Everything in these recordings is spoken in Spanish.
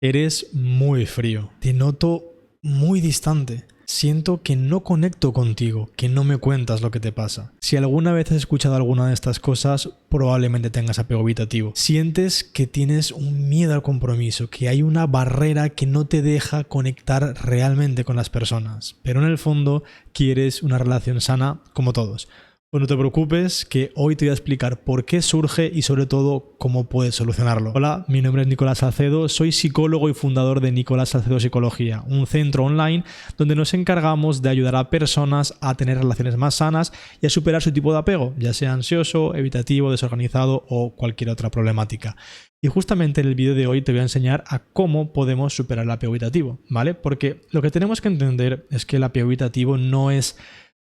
Eres muy frío. Te noto muy distante. Siento que no conecto contigo, que no me cuentas lo que te pasa. Si alguna vez has escuchado alguna de estas cosas, probablemente tengas apego evitativo. Sientes que tienes un miedo al compromiso, que hay una barrera que no te deja conectar realmente con las personas. Pero en el fondo quieres una relación sana como todos. Pues no te preocupes, que hoy te voy a explicar por qué surge y sobre todo cómo puedes solucionarlo. Hola, mi nombre es Nicolás Salcedo, soy psicólogo y fundador de Nicolás Salcedo Psicología, un centro online donde nos encargamos de ayudar a personas a tener relaciones más sanas y a superar su tipo de apego, ya sea ansioso, evitativo, desorganizado o cualquier otra problemática. Y justamente en el vídeo de hoy te voy a enseñar a cómo podemos superar el apego evitativo, ¿vale? Porque lo que tenemos que entender es que el apego evitativo no es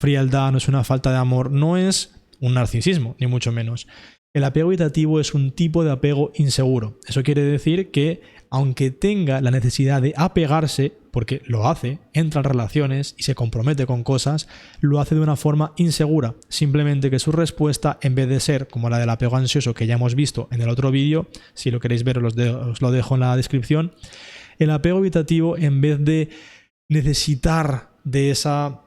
frialdad, no es una falta de amor, no es un narcisismo, ni mucho menos. El apego evitativo es un tipo de apego inseguro. Eso quiere decir que, aunque tenga la necesidad de apegarse, porque lo hace, entra en relaciones y se compromete con cosas, lo hace de una forma insegura. Simplemente que su respuesta, en vez de ser como la del apego ansioso que ya hemos visto en el otro vídeo, si lo queréis ver os lo dejo en la descripción, el apego evitativo, en vez de necesitar de esa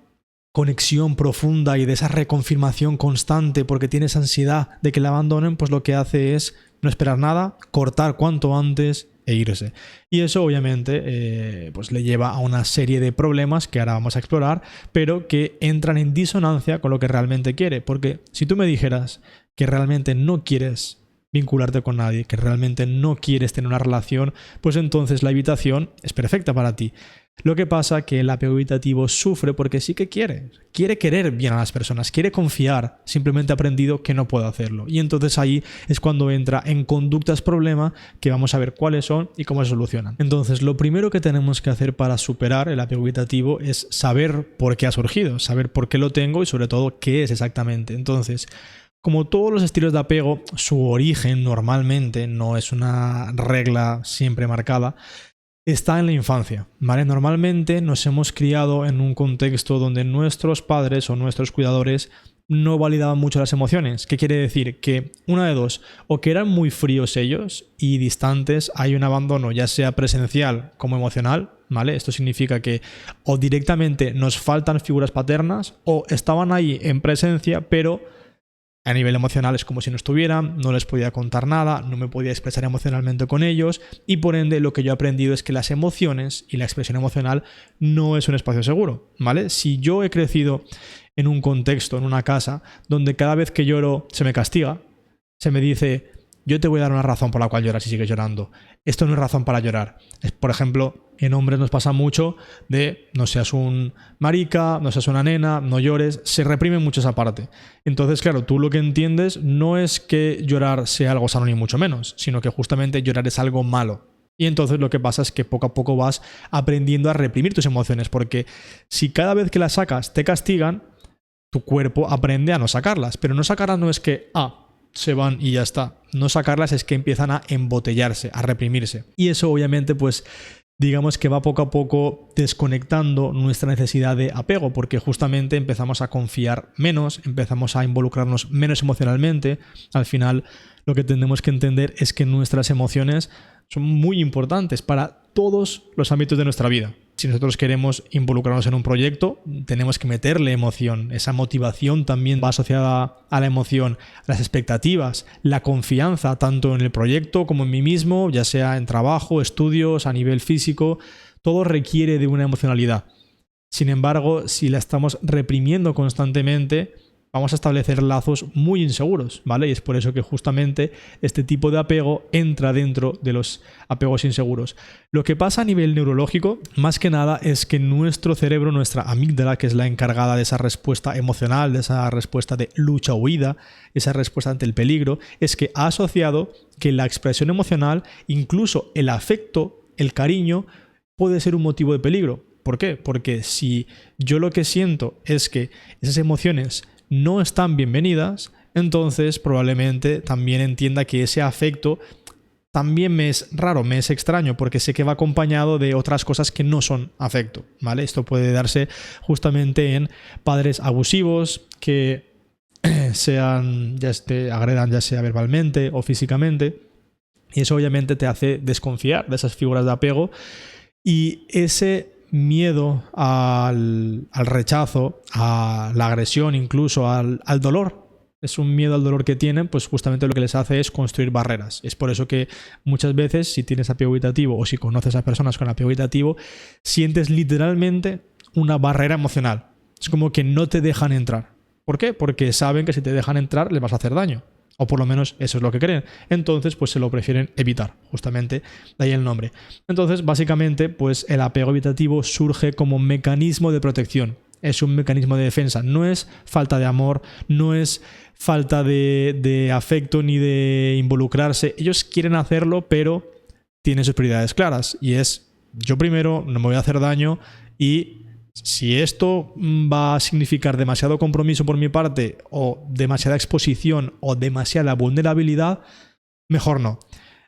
conexión profunda y de esa reconfirmación constante porque tienes ansiedad de que la abandonen, pues lo que hace es no esperar nada, cortar cuanto antes e irse. Y eso obviamente pues le lleva a una serie de problemas que ahora vamos a explorar, pero que entran en disonancia con lo que realmente quiere. Porque si tú me dijeras que realmente no quieres vincularte con nadie, que realmente no quieres tener una relación, pues entonces la evitación es perfecta para ti. Lo que pasa es que el apego evitativo sufre porque sí que quiere querer bien a las personas, quiere confiar, simplemente ha aprendido que no puede hacerlo. Y entonces ahí es cuando entra en conductas problema que vamos a ver cuáles son y cómo se solucionan. Entonces lo primero que tenemos que hacer para superar el apego evitativo es saber por qué ha surgido, saber por qué lo tengo y sobre todo qué es exactamente. Entonces, como todos los estilos de apego, su origen normalmente no es una regla siempre marcada, está en la infancia, ¿vale? Normalmente nos hemos criado en un contexto donde nuestros padres o nuestros cuidadores no validaban mucho las emociones. ¿Qué quiere decir? Que una de dos, o que eran muy fríos ellos y distantes, hay un abandono ya sea presencial como emocional, ¿vale? Esto significa que o directamente nos faltan figuras paternas o estaban ahí en presencia, pero a nivel emocional es como si no estuvieran, no les podía contar nada, no me podía expresar emocionalmente con ellos y por ende lo que yo he aprendido es que las emociones y la expresión emocional no es un espacio seguro, ¿vale? Si yo he crecido en un contexto, en una casa, donde cada vez que lloro se me castiga, se me dice, yo te voy a dar una razón por la cual lloras si sigues llorando. Esto no es razón para llorar. Por ejemplo, en hombres nos pasa mucho de no seas un marica, no seas una nena, no llores. Se reprime mucho esa parte. Entonces, claro, tú lo que entiendes no es que llorar sea algo sano ni mucho menos, sino que justamente llorar es algo malo. Y entonces lo que pasa es que poco a poco vas aprendiendo a reprimir tus emociones, porque si cada vez que las sacas te castigan, tu cuerpo aprende a no sacarlas. Pero no sacarlas no es que, se van y ya está. No sacarlas es que empiezan a embotellarse, a reprimirse. Y eso obviamente pues digamos que va poco a poco desconectando nuestra necesidad de apego, porque justamente empezamos a confiar menos, empezamos a involucrarnos menos emocionalmente. Al final lo que tenemos que entender es que nuestras emociones son muy importantes para todos los ámbitos de nuestra vida. Si nosotros queremos involucrarnos en un proyecto, tenemos que meterle emoción. Esa motivación también va asociada a la emoción, las expectativas, la confianza, tanto en el proyecto como en mí mismo, ya sea en trabajo, estudios, a nivel físico. Todo requiere de una emocionalidad. Sin embargo, si la estamos reprimiendo constantemente, vamos a establecer lazos muy inseguros, ¿vale? Y es por eso que justamente este tipo de apego entra dentro de los apegos inseguros. Lo que pasa a nivel neurológico, más que nada, es que nuestro cerebro, nuestra amígdala, que es la encargada de esa respuesta emocional, de esa respuesta de lucha o huida, esa respuesta ante el peligro, es que ha asociado que la expresión emocional, incluso el afecto, el cariño, puede ser un motivo de peligro. ¿Por qué? Porque si yo lo que siento es que esas emociones no están bienvenidas, entonces probablemente también entienda que ese afecto también me es raro, me es extraño, porque sé que va acompañado de otras cosas que no son afecto, ¿vale? Esto puede darse justamente en padres abusivos que agredan ya sea verbalmente o físicamente. Y eso obviamente te hace desconfiar de esas figuras de apego, y ese miedo al rechazo, a la agresión, incluso al dolor. Es un miedo al dolor que tienen, pues justamente lo que les hace es construir barreras. Es por eso que muchas veces, si tienes apego evitativo o si conoces a personas con apego evitativo, sientes literalmente una barrera emocional. Es como que no te dejan entrar. ¿Por qué? Porque saben que si te dejan entrar les vas a hacer daño. O por lo menos eso es lo que creen. Entonces, pues se lo prefieren evitar. Justamente de ahí el nombre. Entonces, básicamente, pues el apego evitativo surge como mecanismo de protección. Es un mecanismo de defensa. No es falta de amor, no es falta de afecto ni de involucrarse. Ellos quieren hacerlo, pero tienen sus prioridades claras. Y es, yo primero no me voy a hacer daño, y si esto va a significar demasiado compromiso por mi parte, o demasiada exposición, o demasiada vulnerabilidad, mejor no.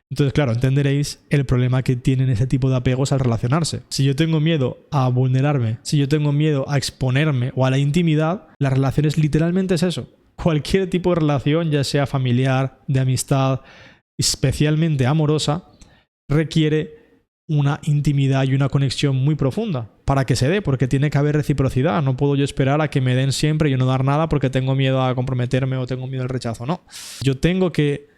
Entonces, claro, entenderéis el problema que tienen ese tipo de apegos al relacionarse. Si yo tengo miedo a vulnerarme, si yo tengo miedo a exponerme o a la intimidad, las relaciones literalmente es eso. Cualquier tipo de relación, ya sea familiar, de amistad, especialmente amorosa, requiere una intimidad y una conexión muy profunda para que se dé, porque tiene que haber reciprocidad. No puedo yo esperar a que me den siempre y yo no dar nada porque tengo miedo a comprometerme o tengo miedo al rechazo. No. Yo tengo que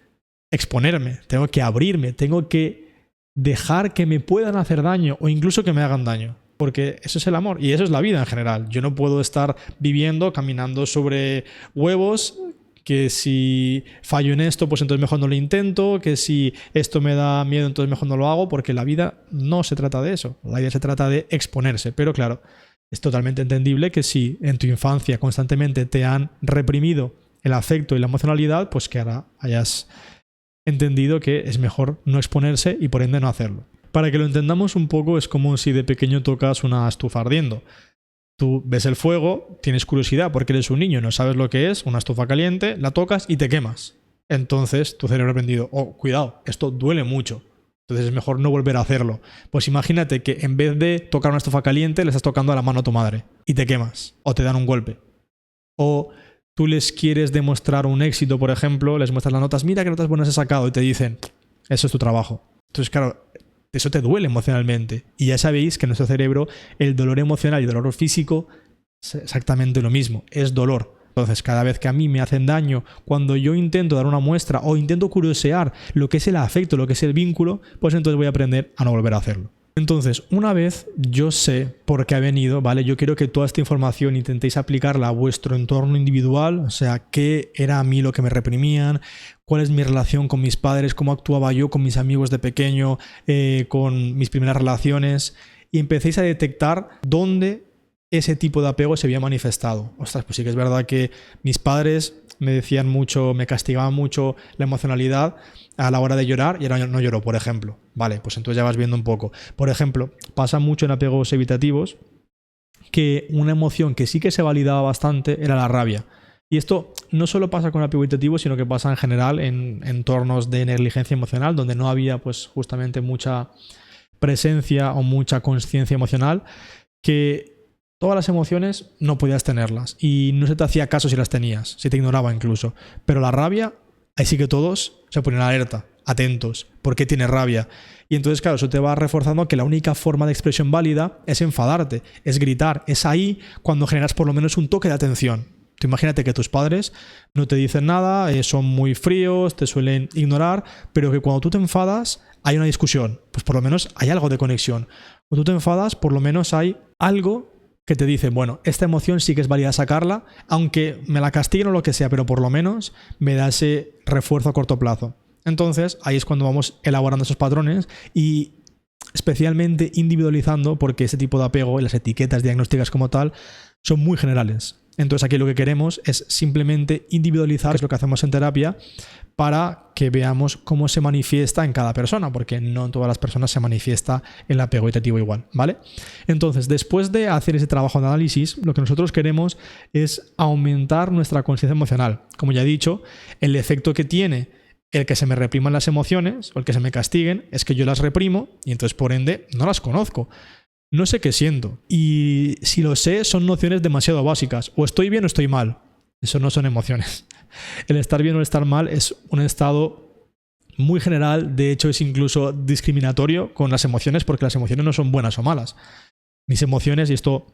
exponerme, tengo que abrirme, tengo que dejar que me puedan hacer daño o incluso que me hagan daño, porque eso es el amor y eso es la vida en general. Yo no puedo estar viviendo, caminando sobre huevos, que si fallo en esto, pues entonces mejor no lo intento, que si esto me da miedo, entonces mejor no lo hago, porque la vida no se trata de eso. La vida se trata de exponerse, pero claro, es totalmente entendible que si en tu infancia constantemente te han reprimido el afecto y la emocionalidad, pues que ahora hayas entendido que es mejor no exponerse y por ende no hacerlo. Para que lo entendamos un poco, es como si de pequeño tocas una estufa ardiendo. Tú ves el fuego, tienes curiosidad porque eres un niño, no sabes lo que es, una estufa caliente, la tocas y te quemas. Entonces tu cerebro ha aprendido, oh, cuidado, esto duele mucho. Entonces es mejor no volver a hacerlo. Pues imagínate que en vez de tocar una estufa caliente, le estás tocando a la mano a tu madre y te quemas o te dan un golpe. O tú les quieres demostrar un éxito, por ejemplo, les muestras las notas, mira qué notas buenas he sacado, y te dicen, eso es tu trabajo. Entonces, claro, eso te duele emocionalmente. Y ya sabéis que en nuestro cerebro el dolor emocional y el dolor físico es exactamente lo mismo, es dolor. Entonces, cada vez que a mí me hacen daño, cuando yo intento dar una muestra o intento curiosear lo que es el afecto, lo que es el vínculo, pues entonces voy a aprender a no volver a hacerlo. Entonces, una vez yo sé por qué ha venido, ¿vale? Yo quiero que toda esta información intentéis aplicarla a vuestro entorno individual, o sea, qué era a mí lo que me reprimían, cuál es mi relación con mis padres, cómo actuaba yo con mis amigos de pequeño, con mis primeras relaciones, y empecéis a detectar dónde ese tipo de apego se había manifestado. Ostras, pues sí que es verdad que mis padres me decían mucho, me castigaban mucho la emocionalidad a la hora de llorar y ahora no lloro, por ejemplo. Vale, pues entonces ya vas viendo un poco. Por ejemplo, pasa mucho en apegos evitativos que una emoción que sí que se validaba bastante era la rabia. Y esto no solo pasa con apego evitativo, sino que pasa en general en entornos de negligencia emocional, donde no había pues justamente mucha presencia o mucha conciencia emocional, que todas las emociones no podías tenerlas y no se te hacía caso si las tenías, se te ignoraba incluso. Pero la rabia, ahí sí que todos se ponen alerta, atentos, ¿por qué tienes rabia? Y entonces, claro, eso te va reforzando que la única forma de expresión válida es enfadarte, es gritar. Es ahí cuando generas por lo menos un toque de atención. Tú imagínate que tus padres no te dicen nada, son muy fríos, te suelen ignorar, pero que cuando tú te enfadas hay una discusión, pues por lo menos hay algo de conexión. Cuando tú te enfadas, por lo menos hay algo que te dice, bueno, esta emoción sí que es válida sacarla, aunque me la castiguen o lo que sea, pero por lo menos me da ese refuerzo a corto plazo. Entonces, ahí es cuando vamos elaborando esos patrones y especialmente individualizando, porque ese tipo de apego y las etiquetas diagnósticas como tal son muy generales. Entonces aquí lo que queremos es simplemente individualizar, que es lo que hacemos en terapia, para que veamos cómo se manifiesta en cada persona, porque no en todas las personas se manifiesta el apego evitativo igual, ¿vale? Entonces, después de hacer ese trabajo de análisis, lo que nosotros queremos es aumentar nuestra conciencia emocional. Como ya he dicho, el efecto que tiene el que se me repriman las emociones o el que se me castiguen es que yo las reprimo y entonces por ende no las conozco. No sé qué siento. Y si lo sé, son nociones demasiado básicas. O estoy bien o estoy mal. Eso no son emociones. El estar bien o el estar mal es un estado muy general, de hecho es incluso discriminatorio con las emociones, porque las emociones no son buenas o malas. Mis emociones, y esto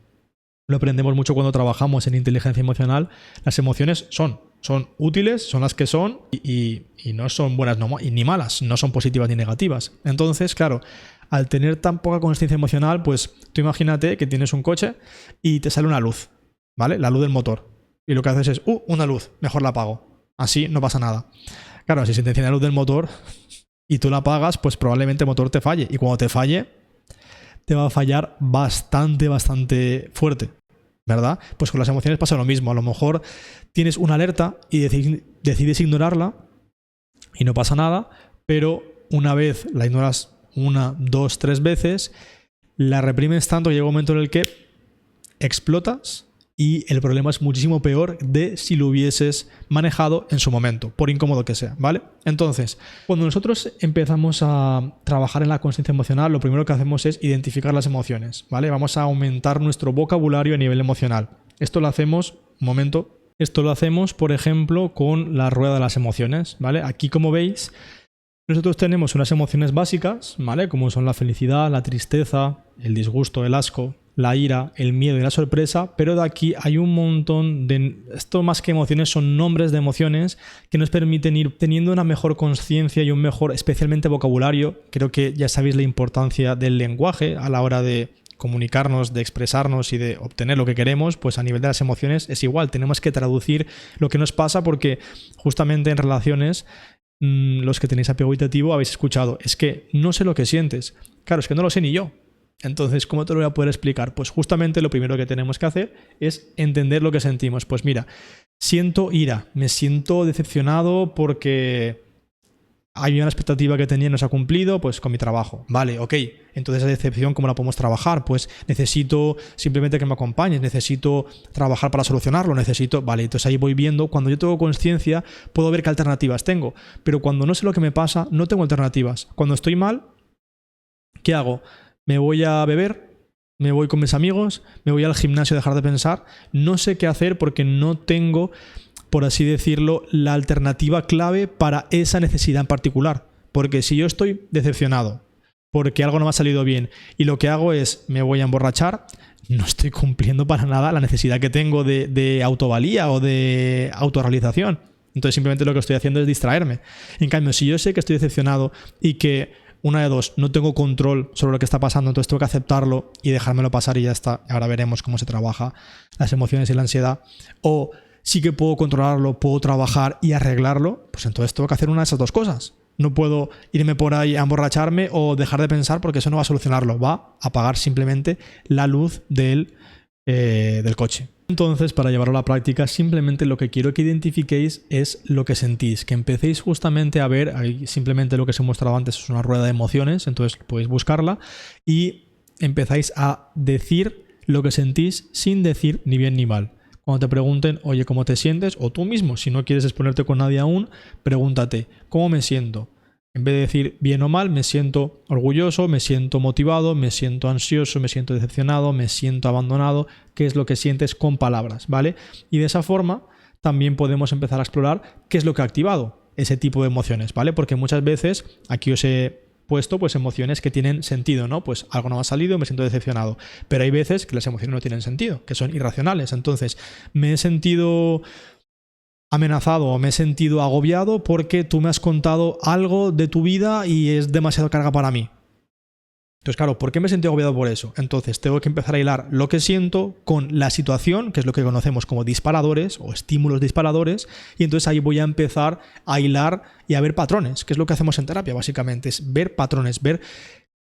lo aprendemos mucho cuando trabajamos en inteligencia emocional, las emociones son útiles, son las que son y no son buenas ni malas, no son positivas ni negativas. Entonces, claro, al tener tan poca consciencia emocional, pues tú imagínate que tienes un coche y te sale una luz, ¿vale? La luz del motor. Y lo que haces es, una luz, mejor la apago. Así no pasa nada. Claro, si se te enciende la luz del motor y tú la apagas, pues probablemente el motor te falle. Y cuando te falle, te va a fallar bastante fuerte, ¿verdad? Pues con las emociones pasa lo mismo. A lo mejor tienes una alerta y decides ignorarla y no pasa nada, pero una vez la ignoras 1, 2, 3 veces, la reprimes tanto que llega un momento en el que explotas y el problema es muchísimo peor de si lo hubieses manejado en su momento, por incómodo que sea, ¿vale? Entonces, cuando nosotros empezamos a trabajar en la consciencia emocional, lo primero que hacemos es identificar las emociones, ¿vale? Vamos a aumentar nuestro vocabulario a nivel emocional. Esto lo hacemos, por ejemplo, con la rueda de las emociones, ¿vale? Aquí, como veis, nosotros tenemos unas emociones básicas, ¿vale? Como son la felicidad, la tristeza, el disgusto, el asco, la ira, el miedo y la sorpresa, pero de aquí hay un montón de... Esto más que emociones son nombres de emociones que nos permiten ir teniendo una mejor conciencia y un mejor, especialmente vocabulario. Creo que ya sabéis la importancia del lenguaje a la hora de comunicarnos, de expresarnos y de obtener lo que queremos. Pues a nivel de las emociones es igual, tenemos que traducir lo que nos pasa, porque justamente en relaciones, los que tenéis apego evitativo habéis escuchado, es que no sé lo que sientes. Claro, es que no lo sé ni yo. Entonces, ¿cómo te lo voy a poder explicar? Pues justamente lo primero que tenemos que hacer es entender lo que sentimos. Pues mira, siento ira, me siento decepcionado porque hay una expectativa que tenía y no se ha cumplido, pues con mi trabajo. Vale, ok. Entonces esa decepción, ¿cómo la podemos trabajar? Pues necesito simplemente que me acompañes, necesito trabajar para solucionarlo, Vale, entonces ahí voy viendo. Cuando yo tengo conciencia, puedo ver qué alternativas tengo. Pero cuando no sé lo que me pasa, no tengo alternativas. Cuando estoy mal, ¿qué hago? Me voy a beber, me voy con mis amigos, me voy al gimnasio a dejar de pensar. No sé qué hacer porque no tengo, por así decirlo, la alternativa clave para esa necesidad en particular. Porque si yo estoy decepcionado porque algo no me ha salido bien y lo que hago es me voy a emborrachar, no estoy cumpliendo para nada la necesidad que tengo de autovalía o de autorrealización. Entonces simplemente lo que estoy haciendo es distraerme. En cambio, si yo sé que estoy decepcionado y que una de dos, no tengo control sobre lo que está pasando, entonces tengo que aceptarlo y dejármelo pasar y ya está. Ahora veremos cómo se trabaja las emociones y la ansiedad. O sí que puedo controlarlo, puedo trabajar y arreglarlo, pues entonces tengo que hacer una de esas dos cosas. No puedo irme por ahí a emborracharme o dejar de pensar, porque eso no va a solucionarlo. Va a apagar simplemente la luz del coche. Entonces, para llevarlo a la práctica, simplemente lo que quiero que identifiquéis es lo que sentís, que empecéis justamente a ver, ahí simplemente lo que os he mostrado antes es una rueda de emociones, entonces podéis buscarla y empezáis a decir lo que sentís sin decir ni bien ni mal. Cuando te pregunten, oye, ¿cómo te sientes? O tú mismo, si no quieres exponerte con nadie aún, pregúntate, ¿cómo me siento? En vez de decir bien o mal, me siento orgulloso, me siento motivado, me siento ansioso, me siento decepcionado, me siento abandonado. ¿Qué es lo que sientes con palabras? ¿Vale? Y de esa forma también podemos empezar a explorar qué es lo que ha activado ese tipo de emociones, ¿vale? Porque muchas veces aquí os he puesto pues emociones que tienen sentido, ¿no? Pues algo no me ha salido, me siento decepcionado. Pero hay veces que las emociones no tienen sentido, que son irracionales. Entonces, me he sentido amenazado o me he sentido agobiado porque tú me has contado algo de tu vida y es demasiado carga para mí. Entonces, claro, ¿por qué me he sentido agobiado por eso? Entonces, tengo que empezar a hilar lo que siento con la situación, que es lo que conocemos como disparadores o estímulos disparadores, y entonces ahí voy a empezar a hilar y a ver patrones, que es lo que hacemos en terapia, básicamente, es ver patrones, ver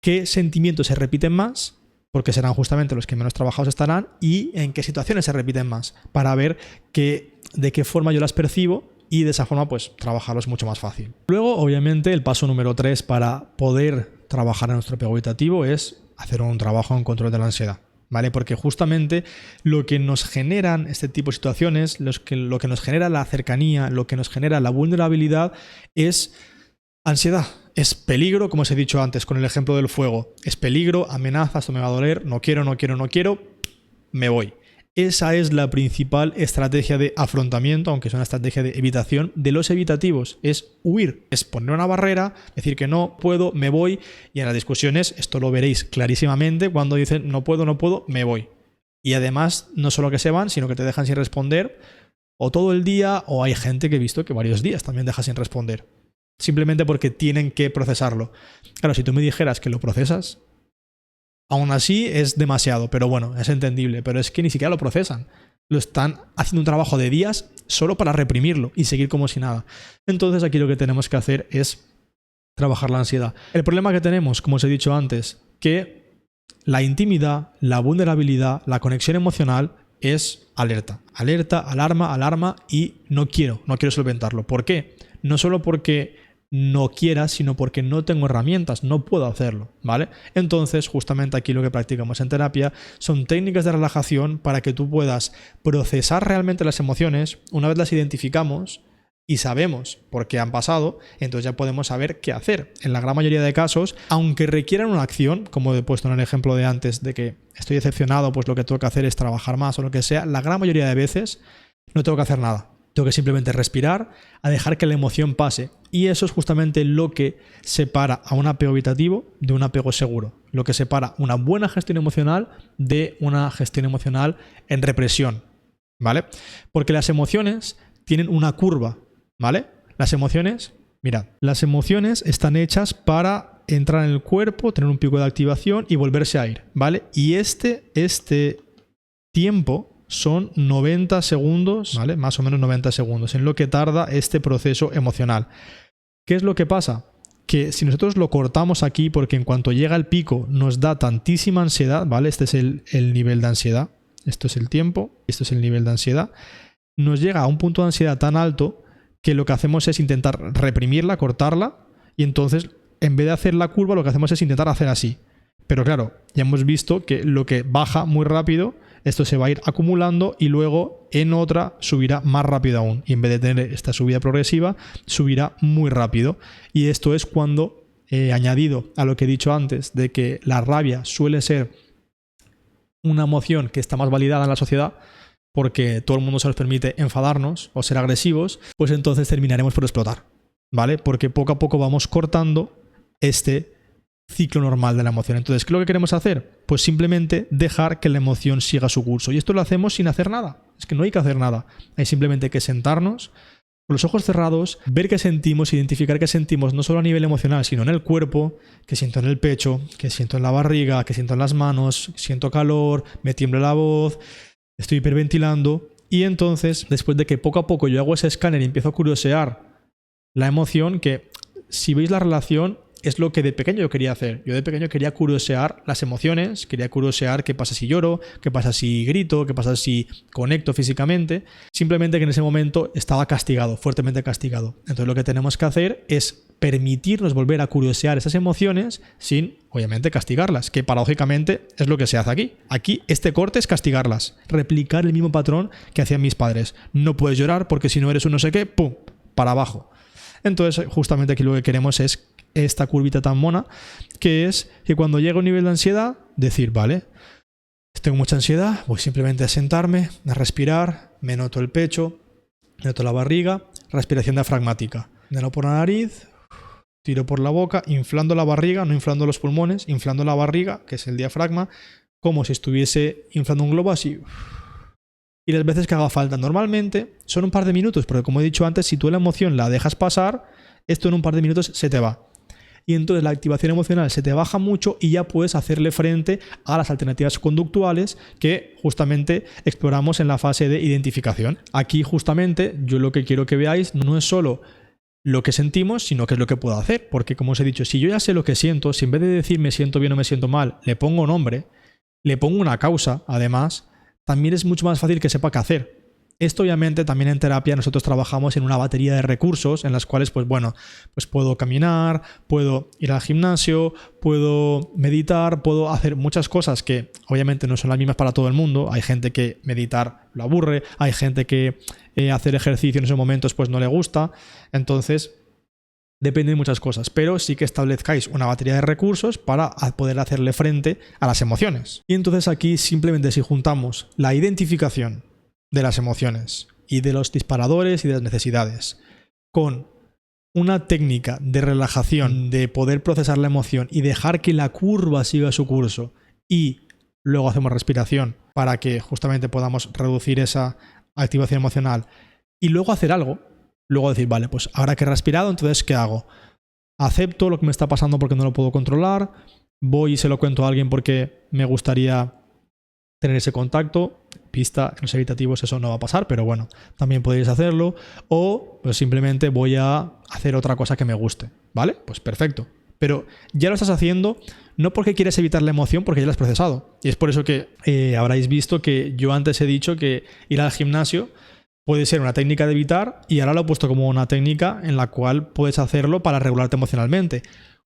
qué sentimientos se repiten más, porque serán justamente los que menos trabajados estarán, y en qué situaciones se repiten más, para ver de qué forma yo las percibo y de esa forma pues trabajarlo es mucho más fácil. Luego, obviamente, el paso número 3 para poder trabajar en nuestro apego evitativo es hacer un trabajo en control de la ansiedad, ¿vale? Porque justamente lo que nos generan este tipo de situaciones, lo que nos genera la cercanía, lo que nos genera la vulnerabilidad es ansiedad. Es peligro, como os he dicho antes con el ejemplo del fuego. Es peligro, amenaza, esto me va a doler, no quiero, me voy. Esa es la principal estrategia de afrontamiento, aunque es una estrategia de evitación de los evitativos. Es huir, es poner una barrera, decir que no puedo, me voy. Y en las discusiones, esto lo veréis clarísimamente, cuando dicen no puedo, me voy. Y además, no solo que se van, sino que te dejan sin responder o todo el día, o hay gente que he visto que varios días también deja sin responder. Simplemente porque tienen que procesarlo. Claro, si tú me dijeras que lo procesas, aún así es demasiado, pero bueno, es entendible. Pero es que ni siquiera lo procesan. Lo están haciendo un trabajo de días solo para reprimirlo y seguir como si nada. Entonces aquí lo que tenemos que hacer es trabajar la ansiedad. El problema que tenemos, como os he dicho antes, que la intimidad, la vulnerabilidad, la conexión emocional es alerta. Alerta, alarma y no quiero solventarlo. ¿Por qué? No solo porque no quiera, sino porque no tengo herramientas, no puedo hacerlo, ¿vale? Entonces, justamente aquí lo que practicamos en terapia son técnicas de relajación para que tú puedas procesar realmente las emociones. Una vez las identificamos y sabemos por qué han pasado, entonces ya podemos saber qué hacer. En la gran mayoría de casos, aunque requieran una acción, como he puesto en el ejemplo de antes de que estoy decepcionado, pues lo que tengo que hacer es trabajar más o lo que sea, la gran mayoría de veces no tengo que hacer nada. Tengo que simplemente respirar, a dejar que la emoción pase. Y eso es justamente lo que separa a un apego evitativo de un apego seguro. Lo que separa una buena gestión emocional de una gestión emocional en represión, ¿vale? Porque las emociones tienen una curva, ¿vale? Las emociones, mirad, las emociones están hechas para entrar en el cuerpo, tener un pico de activación y volverse a ir, ¿vale? Y este tiempo son 90 segundos, ¿vale? Más o menos 90 segundos en lo que tarda este proceso emocional. ¿Qué es lo que pasa? Que si nosotros lo cortamos aquí, porque en cuanto llega el pico nos da tantísima ansiedad, ¿vale? Este es el nivel de ansiedad. Esto es el tiempo, esto es el nivel de ansiedad. Nos llega a un punto de ansiedad tan alto que lo que hacemos es intentar reprimirla, cortarla, y entonces en vez de hacer la curva lo que hacemos es intentar hacer así. Pero claro, ya hemos visto que lo que baja muy rápido, esto se va a ir acumulando y luego en otra subirá más rápido aún. Y en vez de tener esta subida progresiva, subirá muy rápido. Y esto es cuando, añadido a lo que he dicho antes, de que la rabia suele ser una emoción que está más validada en la sociedad, porque todo el mundo se nos permite enfadarnos o ser agresivos, pues entonces terminaremos por explotar, ¿vale? Porque poco a poco vamos cortando este ciclo normal de la emoción. Entonces, ¿qué es lo que queremos hacer? Pues simplemente dejar que la emoción siga su curso. Y esto lo hacemos sin hacer nada. Es que no hay que hacer nada. Hay simplemente que sentarnos con los ojos cerrados, ver qué sentimos, identificar qué sentimos, no solo a nivel emocional, sino en el cuerpo, qué siento en el pecho, qué siento en la barriga, qué siento en las manos, siento calor, me tiembla la voz, estoy hiperventilando. Y entonces, después de que poco a poco yo hago ese escáner y empiezo a curiosear la emoción, que si veis la relación, es lo que de pequeño yo quería hacer. Yo de pequeño quería curiosear las emociones, quería curiosear qué pasa si lloro, qué pasa si grito, qué pasa si conecto físicamente. Simplemente que en ese momento estaba castigado, fuertemente castigado. Entonces lo que tenemos que hacer es permitirnos volver a curiosear esas emociones sin, obviamente, castigarlas, que paradójicamente es lo que se hace aquí. Aquí este corte es castigarlas, replicar el mismo patrón que hacían mis padres. No puedes llorar porque si no eres un no sé qué, ¡pum!, para abajo. Entonces justamente aquí lo que queremos es esta curvita tan mona, que es que cuando llega un nivel de ansiedad, decir, vale, tengo mucha ansiedad, voy simplemente a sentarme, a respirar, me noto el pecho, me noto la barriga, respiración diafragmática. Inhalo por la nariz, tiro por la boca, inflando la barriga, no inflando los pulmones, inflando la barriga, que es el diafragma, como si estuviese inflando un globo así. Y las veces que haga falta. Normalmente son un par de minutos, porque como he dicho antes, si tú la emoción la dejas pasar, esto en un par de minutos se te va. Y entonces la activación emocional se te baja mucho y ya puedes hacerle frente a las alternativas conductuales que justamente exploramos en la fase de identificación. Aquí justamente yo lo que quiero que veáis no es solo lo que sentimos, sino qué es lo que puedo hacer. Porque como os he dicho, si yo ya sé lo que siento, si en vez de decir me siento bien o me siento mal, le pongo nombre, le pongo una causa, además, también es mucho más fácil que sepa qué hacer. Esto obviamente también en terapia nosotros trabajamos en una batería de recursos en las cuales, pues bueno, pues puedo caminar, puedo ir al gimnasio, puedo meditar, puedo hacer muchas cosas que obviamente no son las mismas para todo el mundo. Hay gente que meditar lo aburre, hay gente que hacer ejercicio en esos momentos pues no le gusta. Entonces, Depende de muchas cosas, pero sí que establezcáis una batería de recursos para poder hacerle frente a las emociones. Y entonces aquí simplemente si juntamos la identificación de las emociones y de los disparadores y de las necesidades con una técnica de relajación, de poder procesar la emoción y dejar que la curva siga su curso, y luego hacemos respiración para que justamente podamos reducir esa activación emocional y luego hacer algo. Luego decir, vale, pues ahora que he respirado, entonces ¿qué hago? Acepto lo que me está pasando porque no lo puedo controlar, voy y se lo cuento a alguien porque me gustaría tener ese contacto. Pista, en los evitativos eso no va a pasar, pero bueno, también podéis hacerlo. O pues simplemente voy a hacer otra cosa que me guste, ¿vale? Pues perfecto. Pero ya lo estás haciendo no porque quieres evitar la emoción, porque ya lo has procesado. Y es por eso que habréis visto que yo antes he dicho que ir al gimnasio puede ser una técnica de evitar, y ahora lo he puesto como una técnica en la cual puedes hacerlo para regularte emocionalmente.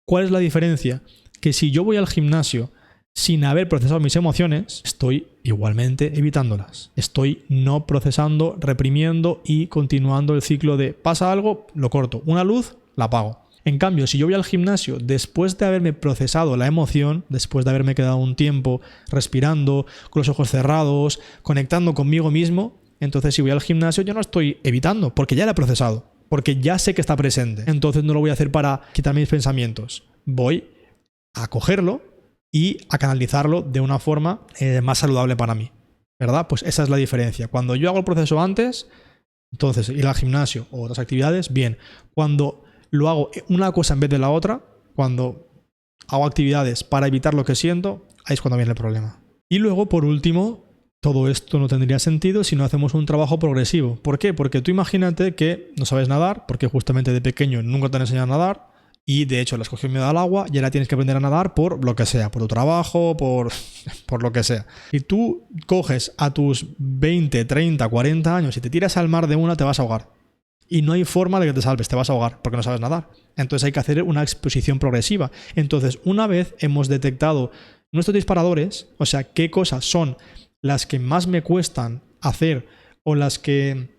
¿Cuál es la diferencia? Que si yo voy al gimnasio sin haber procesado mis emociones, estoy igualmente evitándolas. Estoy no procesando, reprimiendo y continuando el ciclo de pasa algo, lo corto. Una luz, la apago. En cambio, si yo voy al gimnasio después de haberme procesado la emoción, después de haberme quedado un tiempo respirando, con los ojos cerrados, conectando conmigo mismo, entonces si voy al gimnasio yo no estoy evitando, porque ya la he procesado, porque ya sé que está presente. Entonces no lo voy a hacer para quitarme mis pensamientos. Voy a cogerlo y a canalizarlo de una forma más saludable para mí, ¿verdad? Pues esa es la diferencia. Cuando yo hago el proceso antes, entonces ir al gimnasio o otras actividades, bien. Cuando lo hago una cosa en vez de la otra, cuando hago actividades para evitar lo que siento, ahí es cuando viene el problema. Y luego, por último, todo esto no tendría sentido si no hacemos un trabajo progresivo. ¿Por qué? Porque tú imagínate que no sabes nadar, porque justamente de pequeño nunca te han enseñado a nadar, y de hecho le has cogido miedo al agua y ahora tienes que aprender a nadar por lo que sea, por tu trabajo, por lo que sea. Y tú coges a tus 20, 30, 40 años y te tiras al mar de una, te vas a ahogar. Y no hay forma de que te salves, te vas a ahogar porque no sabes nadar. Entonces hay que hacer una exposición progresiva. Entonces, una vez hemos detectado nuestros disparadores, o sea, qué cosas son las que más me cuestan hacer o las que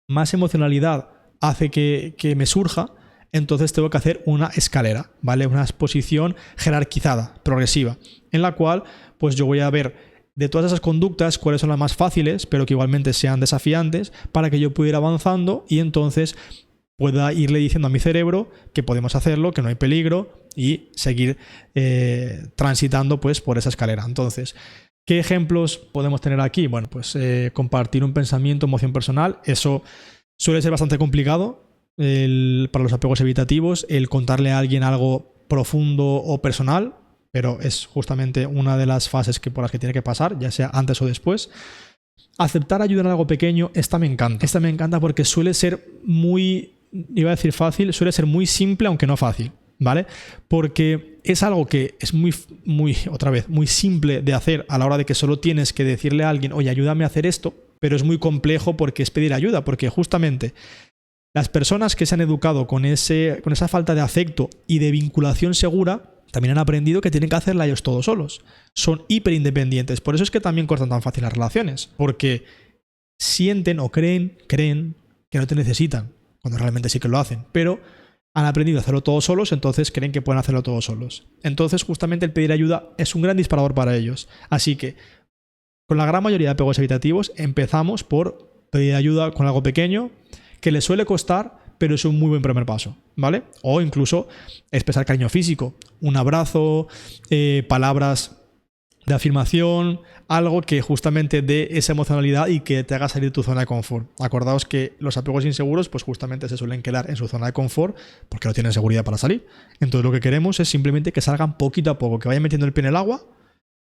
más emocionalidad hace que me surja, entonces tengo que hacer una escalera, ¿vale? Una exposición jerarquizada, progresiva, en la cual pues yo voy a ver de todas esas conductas cuáles son las más fáciles, pero que igualmente sean desafiantes, para que yo pueda ir avanzando y entonces pueda irle diciendo a mi cerebro que podemos hacerlo, que no hay peligro, y seguir transitando pues por esa escalera. Entonces, ¿qué ejemplos podemos tener aquí? Bueno, pues compartir un pensamiento, emoción personal, eso suele ser bastante complicado para los apegos evitativos, el contarle a alguien algo profundo o personal, pero es justamente una de las fases por las que tiene que pasar, ya sea antes o después. Aceptar ayuda en algo pequeño, esta me encanta. Esta me encanta porque suele ser muy, iba a decir fácil, suele ser muy simple, aunque no fácil, ¿vale? Porque es algo que es muy simple de hacer a la hora de que solo tienes que decirle a alguien, oye, ayúdame a hacer esto, pero es muy complejo porque es pedir ayuda, porque justamente las personas que se han educado con esa falta de afecto y de vinculación segura también han aprendido que tienen que hacerla ellos todos solos. Son hiperindependientes. Por eso es que también cortan tan fácil las relaciones. Porque sienten o creen que no te necesitan, cuando realmente sí que lo hacen. Pero han aprendido a hacerlo todos solos, entonces creen que pueden hacerlo todos solos. Entonces justamente el pedir ayuda es un gran disparador para ellos. Así que con la gran mayoría de apegos evitativos empezamos por pedir ayuda con algo pequeño, que les suele costar, pero es un muy buen primer paso, ¿vale? O incluso expresar cariño físico, un abrazo, palabras de afirmación, algo que justamente dé esa emocionalidad y que te haga salir de tu zona de confort. Acordaos que los apegos inseguros pues justamente se suelen quedar en su zona de confort porque no tienen seguridad para salir. Entonces lo que queremos es simplemente que salgan poquito a poco, que vayan metiendo el pie en el agua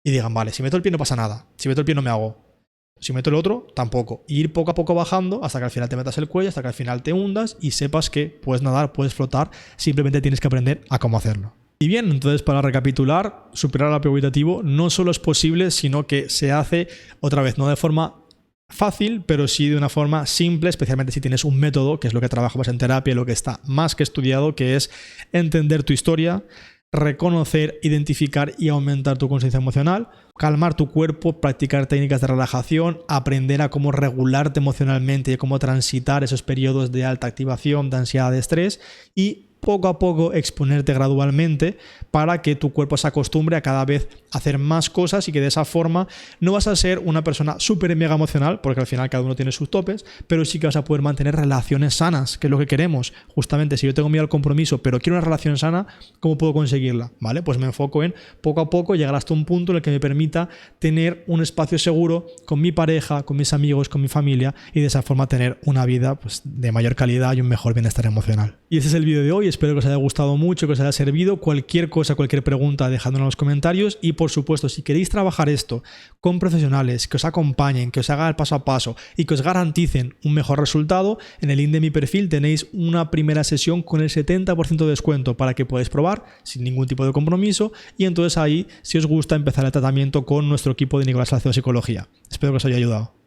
y digan, vale, si meto el pie no pasa nada, si meto el pie no me hago. Si meto el otro, tampoco. Y ir poco a poco bajando hasta que al final te metas el cuello, hasta que al final te hundas y sepas que puedes nadar, puedes flotar, simplemente tienes que aprender a cómo hacerlo. Y bien, entonces para recapitular, superar el apego evitativo no solo es posible, sino que se hace, otra vez, no de forma fácil, pero sí de una forma simple, especialmente si tienes un método, que es lo que trabajamos en terapia, lo que está más que estudiado, que es entender tu historia, reconocer, identificar y aumentar tu conciencia emocional, calmar tu cuerpo, practicar técnicas de relajación, aprender a cómo regularte emocionalmente y cómo transitar esos periodos de alta activación, de ansiedad, de estrés, y poco a poco exponerte gradualmente para que tu cuerpo se acostumbre a cada vez hacer más cosas y que de esa forma no vas a ser una persona súper mega emocional, porque al final cada uno tiene sus topes, pero sí que vas a poder mantener relaciones sanas, que es lo que queremos. Justamente, si yo tengo miedo al compromiso, pero quiero una relación sana, ¿cómo puedo conseguirla? ¿Vale? Pues me enfoco en poco a poco llegar hasta un punto en el que me permita tener un espacio seguro con mi pareja, con mis amigos, con mi familia y de esa forma tener una vida pues, de mayor calidad y un mejor bienestar emocional. Y ese es el vídeo de hoy, espero que os haya gustado mucho, que os haya servido. Cualquier cosa, cualquier pregunta, dejadlo en los comentarios y por supuesto, si queréis trabajar esto con profesionales que os acompañen, que os hagan el paso a paso y que os garanticen un mejor resultado, en el link de mi perfil tenéis una primera sesión con el 70% de descuento para que podáis probar sin ningún tipo de compromiso y entonces ahí, si os gusta, empezar el tratamiento con nuestro equipo de Nicolás Salcedo Psicología. Espero que os haya ayudado.